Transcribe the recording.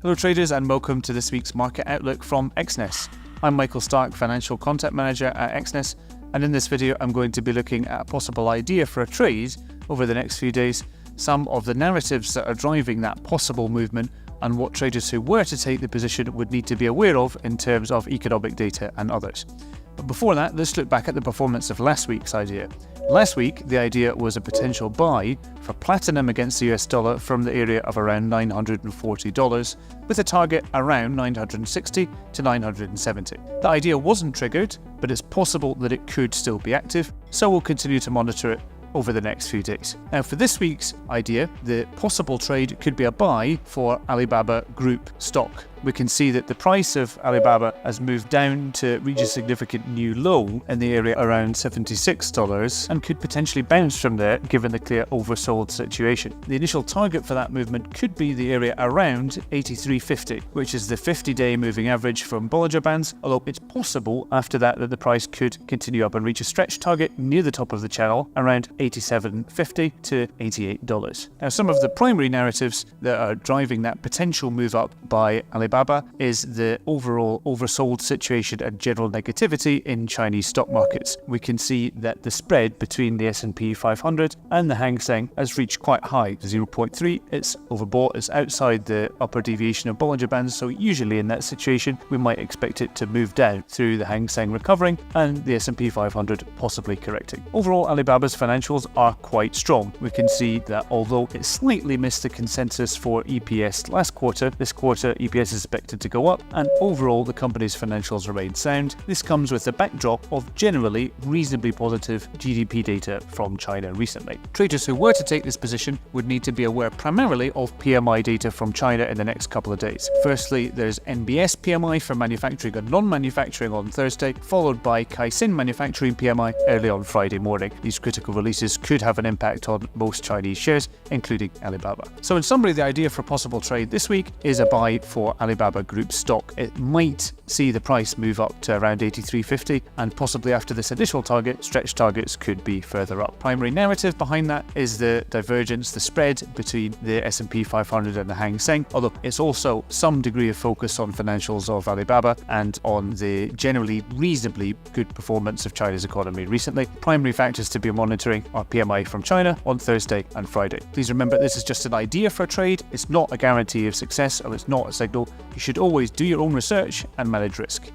Hello traders, and welcome to this week's Market Outlook from Exness. I'm Michael Stark, Financial Content Manager at Exness, and in this video I'm going to be looking at a possible idea for a trade over the next few days, some of the narratives that are driving that possible movement, and what traders who were to take the position would need to be aware of in terms of economic data and others. But before that, let's look back at the performance of last week's idea. Last week, the idea was a potential buy for platinum against the US dollar from the area of around $940, with a target around $960 to $970. The idea wasn't triggered, but it's possible that it could still be active, so we'll continue to monitor it over the next few days. Now, for this week's idea, the possible trade could be a buy for Alibaba Group stock. We can see that the price of Alibaba has moved down to reach a significant new low in the area around $76 and could potentially bounce from there given the clear oversold situation. The initial target for that movement could be the area around 83.50, which is the 50-day moving average from Bollinger Bands, although it's possible after that the price could continue up and reach a stretch target near the top of the channel around $87.50 to $88. Now, some of the primary narratives that are driving that potential move up by Alibaba is the overall oversold situation and general negativity in Chinese stock markets. We can see that the spread between the S&P 500 and the Hang Seng has reached quite high, 0.3. It's overbought, it's outside the upper deviation of Bollinger Bands, so usually in that situation we might expect it to move down through the Hang Seng recovering and the S&P 500 possibly correcting. Overall, Alibaba's financials are quite strong. We can see that although it slightly missed the consensus for EPS last quarter, this quarter EPS is expected to go up, and overall the company's financials remain sound. This comes with the backdrop of generally reasonably positive GDP data from China recently. Traders who were to take this position would need to be aware primarily of PMI data from China in the next couple of days. Firstly, there's NBS PMI for manufacturing and non-manufacturing on Thursday, followed by Caixin manufacturing PMI early on Friday morning. These critical releases could have an impact on most Chinese shares, including Alibaba. So in summary, the idea for possible trade this week is a buy for Alibaba Group stock. It might see the price move up to around $83.50, and possibly after this initial target, stretch targets could be further up. Primary narrative behind that is the divergence, the spread between the S&P 500 and the Hang Seng, although it's also some degree of focus on financials of Alibaba and on the generally reasonably good performance of China's economy recently. Primary factors to be monitoring are PMI from China on Thursday and Friday. Please remember, this is just an idea for a trade. It's not a guarantee of success, or it's not a signal. You should always do your own research and manage risk.